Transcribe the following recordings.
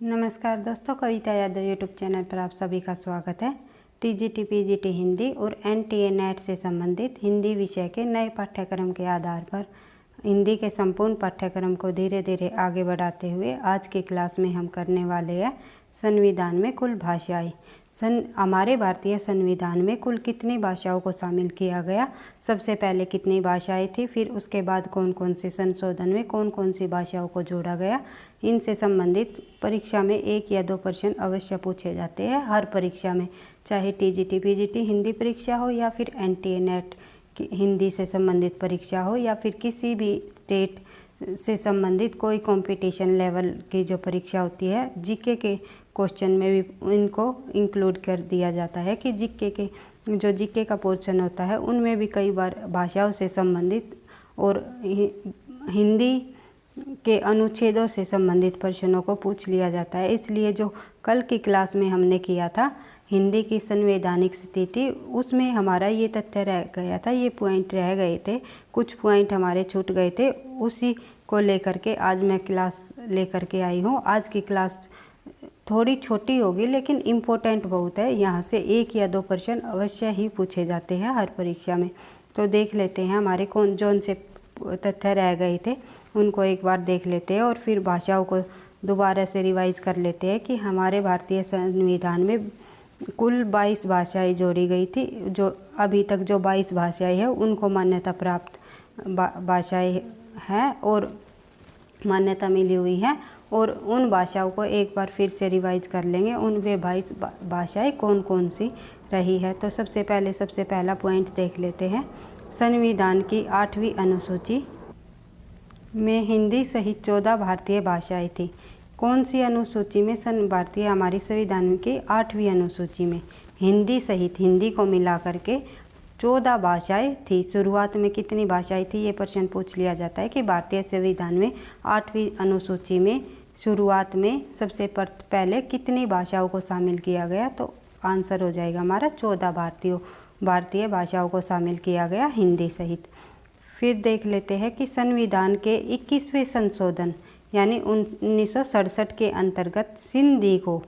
नमस्कार दोस्तों, कविता Yadav YouTube channel पर आप सभी का स्वागत है। टीजीटी पीजीटी हिंदी और एनटीए नेट से संबंधित हिंदी विषय के नए पाठ्यक्रम के आधार पर हिंदी के संपूर्ण पाठ्यक्रम को धीरे धीरे आगे बढ़ाते हुए आज की क्लास में हम करने वाले हैं संविधान में कुल भाषाएं। हमारे भारतीय संविधान में कुल कितनी भाषाओं को शामिल किया गया, सबसे पहले कितनी भाषाएं थी, फिर उसके बाद कौन कौन से संशोधन में कौन कौन सी भाषाओं को जोड़ा गया। इनसे संबंधित परीक्षा में 1 या 2 प्रश्न अवश्य पूछे जाते हैं हर परीक्षा में, चाहे टीजीटी पीजीटी हिंदी परीक्षा हो या फिर एनटीए नेट की हिंदी से संबंधित परीक्षा हो या फिर किसी भी स्टेट से संबंधित कोई कंपटीशन लेवल की जो परीक्षा होती है। जीके के क्वेश्चन में भी इनको इंक्लूड कर दिया जाता है कि जीके का पोर्शन होता है उनमें भी कई बार भाषाओं से संबंधित और हिंदी के अनुच्छेदों से संबंधित प्रश्नों को पूछ लिया जाता है। इसलिए जो कल की क्लास में हमने किया था हिंदी की संवैधानिक स्थिति, उसमें हमारा ये तथ्य रह गया था, ये पॉइंट रह गए थे, कुछ पॉइंट हमारे छूट गए थे। उसी को लेकर के आज मैं क्लास लेकर के आई हूँ। आज की क्लास थोड़ी छोटी होगी लेकिन इम्पोर्टेंट बहुत है। यहाँ से 1 या 2 प्रश्न अवश्य ही पूछे जाते हैं हर परीक्षा में। तो देख लेते हैं हमारे कौन से तथ्य रह गए थे, उनको एक बार देख लेते हैं और फिर भाषाओं को दोबारा से रिवाइज कर लेते हैं कि हमारे भारतीय संविधान में कुल 22 भाषाएं जोड़ी गई थी। जो अभी तक जो 22 भाषाएं हैं उनको मान्यता प्राप्त भाषाएं हैं और मान्यता मिली हुई है। और उन भाषाओं को एक बार फिर से रिवाइज कर लेंगे, उन वे 22 भाषाएं कौन कौन सी रही है। तो सबसे पहला पॉइंट देख लेते हैं। संविधान की 8वीं अनुसूची में हिंदी सहित 14 भारतीय भाषाएं थी। कौन सी अनुसूची में? भारतीय हमारी संविधान की 8वीं अनुसूची में हिंदी सहित, हिंदी को मिला करके 14 भाषाएं थी। शुरुआत में कितनी भाषाएं थी ये प्रश्न पूछ लिया जाता है कि भारतीय संविधान में 8वीं अनुसूची में शुरुआत में सबसे पहले कितनी भाषाओं को शामिल किया गया। तो आंसर हो जाएगा हमारा 14 भारतीय भाषाओं को शामिल किया गया हिंदी सहित। फिर देख लेते हैं कि संविधान के 21वें संशोधन यानी 1967 के अंतर्गत सिंधी को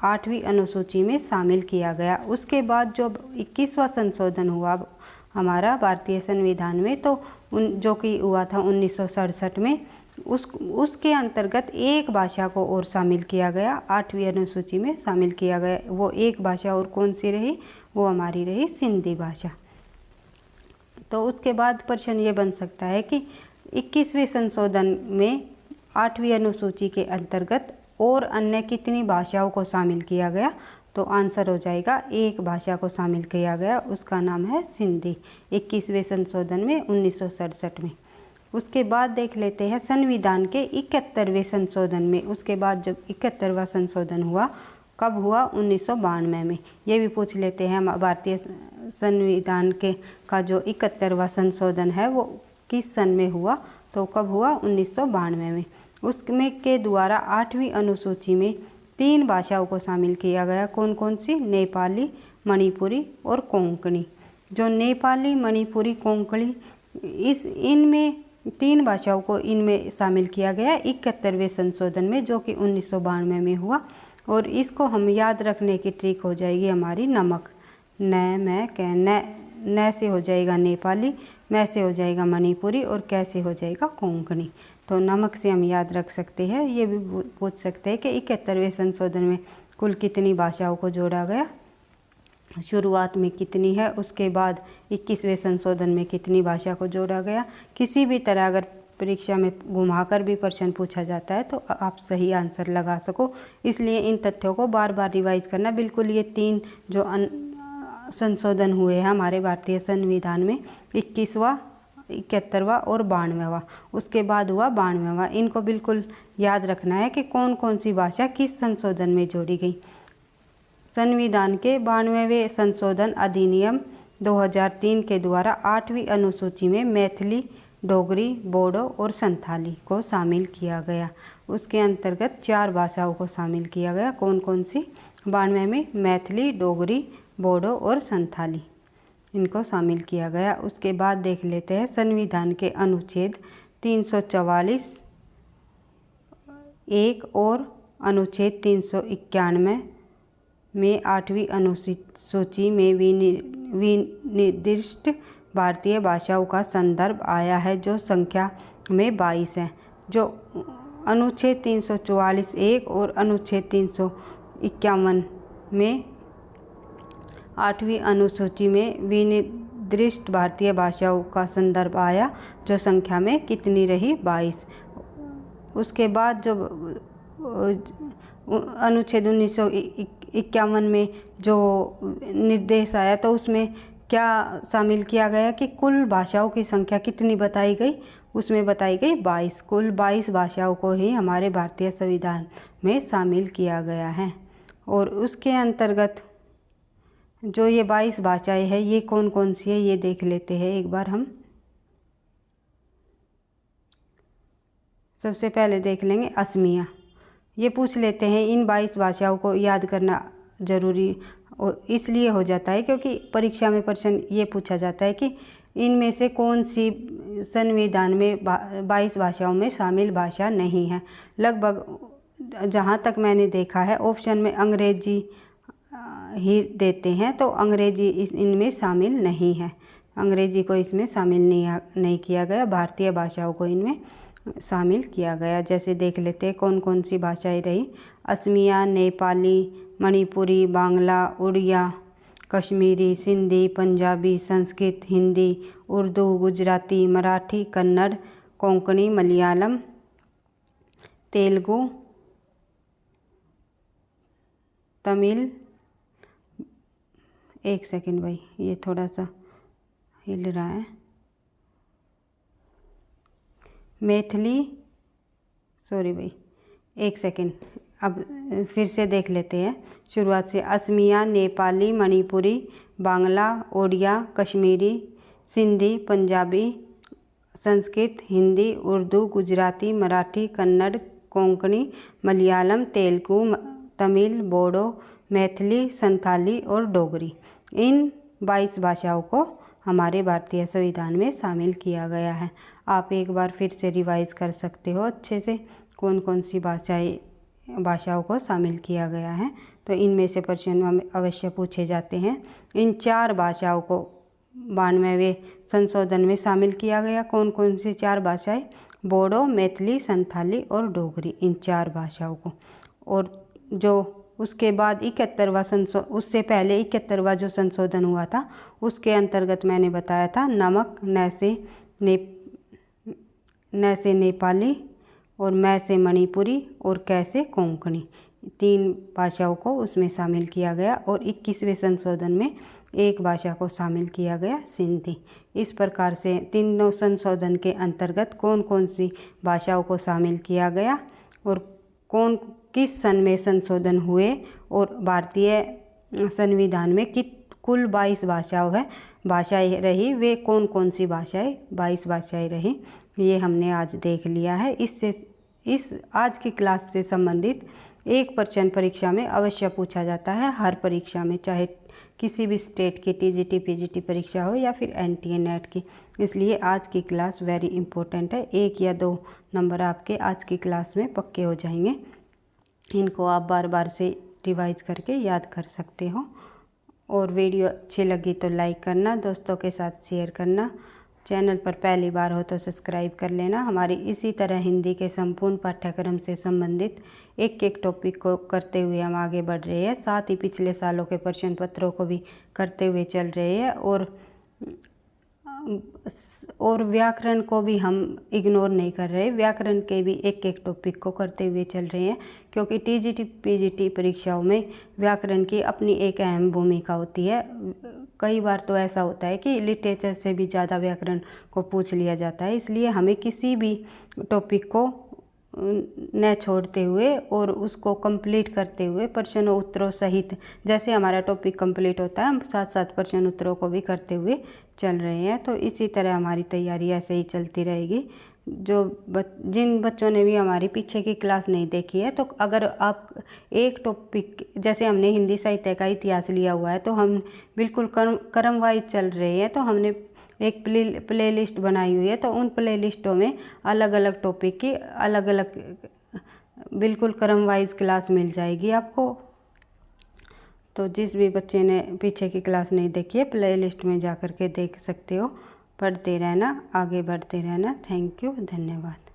8वीं अनुसूची में शामिल किया गया। उसके बाद जो 21वां संशोधन हुआ हमारा भारतीय संविधान में, तो जो कि हुआ था 1967 में, उसके अंतर्गत एक भाषा को और शामिल किया गया, 8वीं अनुसूची में शामिल किया गया। वो एक भाषा और कौन सी रही? वो हमारी रही सिंधी भाषा। तो उसके बाद प्रश्न ये बन सकता है कि 21वें संशोधन में 8वीं अनुसूची के अंतर्गत और अन्य कितनी भाषाओं को शामिल किया गया। तो आंसर हो जाएगा एक भाषा को शामिल किया गया, उसका नाम है सिंधी, 21वें संशोधन में 1967 में। उसके बाद देख लेते हैं संविधान के 71वें संशोधन में। उसके बाद जब 71वां संशोधन हुआ, कब हुआ? 1992 में। ये भी पूछ लेते हैं भारतीय संविधान का जो 71वां संशोधन है वो किस सन में हुआ। तो कब हुआ? 1992 में। उसमें के द्वारा 8वीं अनुसूची में 3 भाषाओं को शामिल किया गया। कौन कौन सी? नेपाली, मणिपुरी और कोंकणी। जो नेपाली, मणिपुरी, कोंकणी, इनमें 3 भाषाओं को इनमें शामिल किया गया 71वें संशोधन में, जो कि 1992 में हुआ। और इसको हम याद रखने की ट्रिक हो जाएगी हमारी नमक। न से हो जाएगा नेपाली, मैं से हो जाएगा मणिपुरी और कैसे हो जाएगा कोंकणी। तो नमक से हम याद रख सकते हैं। ये भी पूछ सकते हैं कि 71वें संशोधन में कुल कितनी भाषाओं को जोड़ा गया, शुरुआत में कितनी है, उसके बाद 21वें संशोधन में कितनी भाषा को जोड़ा गया। किसी भी तरह अगर परीक्षा में घुमाकर भी प्रश्न पूछा जाता है तो आप सही आंसर लगा सको, इसलिए इन तथ्यों को बार बार रिवाइज करना। बिल्कुल ये 3 जो संशोधन हुए हैं हमारे भारतीय संविधान में, 21वां, 71वां और 92वां, उसके बाद हुआ 92वां, इनको बिल्कुल याद रखना है कि कौन कौन सी भाषा किस संशोधन में जोड़ी गई। संविधान के 92वें संशोधन अधिनियम 2003 के द्वारा 8वीं अनुसूची में मैथिली, डोगरी, बोडो और संथाली को शामिल किया गया। उसके अंतर्गत 4 भाषाओं को शामिल किया गया। कौन कौन सी? 92 में मैथिली, डोगरी, बोडो और संथाली, इनको शामिल किया गया। उसके बाद देख लेते हैं संविधान के अनुच्छेद 344 1 और अनुच्छेद 391 में 8वीं अनुसूची में विनिर्दिष्ट भारतीय भाषाओं का संदर्भ आया है, जो संख्या में 22 है। जो अनुच्छेद 344(1) और अनुच्छेद 351 में 8वीं अनुसूची में विनिर्दिष्ट भारतीय भाषाओं का संदर्भ आया, जो संख्या में कितनी रही? 22। उसके बाद जो अनुच्छेद 1951 में जो निर्देश आया तो उसमें क्या शामिल किया गया कि कुल भाषाओं की संख्या कितनी बताई गई? उसमें बताई गई 22। कुल 22 भाषाओं को ही हमारे भारतीय संविधान में शामिल किया गया है। और उसके अंतर्गत जो ये 22 भाषाएं हैं, ये कौन कौन सी है ये देख लेते हैं एक बार हम। सबसे पहले देख लेंगे असमिया। ये पूछ लेते हैं, इन 22 भाषाओं को याद करना ज़रूरी इसलिए हो जाता है क्योंकि परीक्षा में प्रश्न ये पूछा जाता है कि इनमें से कौन सी संविधान में 22 भाषाओं में शामिल भाषा नहीं है। लगभग जहाँ तक मैंने देखा है ऑप्शन में अंग्रेजी ही देते हैं, तो अंग्रेजी इनमें शामिल नहीं है। अंग्रेजी को इसमें शामिल नहीं किया गया, भारतीय भाषाओं को इनमें शामिल किया गया। जैसे देख लेते हैं कौन कौन सी भाषाएं रही। असमिया, नेपाली, मणिपुरी, बांग्ला, उड़िया, कश्मीरी, सिंधी, पंजाबी, संस्कृत, हिंदी, उर्दू, गुजराती, मराठी, कन्नड़, कोंकणी, मलयालम, तेलुगु, तमिल। एक सेकंड भाई, ये थोड़ा सा हिल रहा है। मैथिली, सॉरी भाई, एक सेकंड, अब फिर से देख लेते हैं शुरुआत से। असमिया, नेपाली, मणिपुरी, बांग्ला, ओडिया, कश्मीरी, सिंधी, पंजाबी, संस्कृत, हिंदी, उर्दू, गुजराती, मराठी, कन्नड़, कोंकणी, मलयालम, तेलुगु, तमिल, बोडो, मैथिली, संथाली और डोगरी। इन 22 भाषाओं को हमारे भारतीय संविधान में शामिल किया गया है। आप एक बार फिर से रिवाइज कर सकते हो अच्छे से कौन कौन सी भाषाओं को शामिल किया गया है। तो इनमें से प्रश्न अवश्य पूछे जाते हैं। इन 4 भाषाओं को 92वें संशोधन में शामिल किया गया। कौन कौन सी 4 भाषाएं? बोडो, मैथिली, संथाली और डोगरी, इन 4 भाषाओं को। और जो उसके बाद 71वां उससे पहले 71वां जो संशोधन हुआ था उसके अंतर्गत मैंने बताया था नमक, न से नेपाली और मैं से मणिपुरी और कै से कोंकणी, 3 भाषाओं को उसमें शामिल किया गया। और 21वें संशोधन में एक भाषा को शामिल किया गया, सिंधी। इस प्रकार से तीनों संशोधन के अंतर्गत कौन कौन सी भाषाओं को शामिल किया गया और किस सन में संशोधन हुए और भारतीय संविधान में कुल 22 भाषाएं रही, वे कौन कौन सी भाषाएं 22 भाषाएं रही, ये हमने आज देख लिया है। इस आज की क्लास से संबंधित एक प्रश्न परीक्षा में अवश्य पूछा जाता है, हर परीक्षा में, चाहे किसी भी स्टेट की टीजीटी पीजीटी परीक्षा हो या फिर एनटीए नेट की। इसलिए आज की क्लास वेरी इंपॉर्टेंट है। 1 या 2 नंबर आपके आज की क्लास में पक्के हो जाएंगे। इनको आप बार बार से रिवाइज करके याद कर सकते हो। और वीडियो अच्छी लगी तो लाइक करना, दोस्तों के साथ शेयर करना, चैनल पर पहली बार हो तो सब्सक्राइब कर लेना। हमारी इसी तरह हिंदी के संपूर्ण पाठ्यक्रम से संबंधित एक टॉपिक को करते हुए हम आगे बढ़ रहे हैं। साथ ही पिछले सालों के प्रश्न पत्रों को भी करते हुए चल रहे हैं और व्याकरण को भी हम इग्नोर नहीं कर रहे। व्याकरण के भी एक टॉपिक को करते हुए चल रहे हैं, क्योंकि टीजीटी पीजीटी परीक्षाओं में व्याकरण की अपनी एक अहम भूमिका होती है। कई बार तो ऐसा होता है कि लिटरेचर से भी ज़्यादा व्याकरण को पूछ लिया जाता है। इसलिए हमें किसी भी टॉपिक को न छोड़ते हुए और उसको कंप्लीट करते हुए प्रश्नों उत्तरों सहित, जैसे हमारा टॉपिक कंप्लीट होता है, हम साथ साथ प्रश्न उत्तरों को भी करते हुए चल रहे हैं। तो इसी तरह हमारी तैयारी ऐसे ही चलती रहेगी। जिन बच्चों ने भी हमारी पीछे की क्लास नहीं देखी है, तो अगर आप एक टॉपिक, जैसे हमने हिंदी साहित्य का इतिहास लिया हुआ है, तो हम बिल्कुल क्रम वाइज चल रहे हैं। तो हमने एक प्लेलिस्ट बनाई हुई है, तो उन प्लेलिस्टों में अलग अलग टॉपिक की अलग अलग बिल्कुल क्रम वाइज क्लास मिल जाएगी आपको। तो जिस भी बच्चे ने पीछे की क्लास नहीं देखी है, प्ले लिस्ट में जा कर के देख सकते हो। पढ़ते रहना, आगे बढ़ते रहना। थैंक यू, धन्यवाद।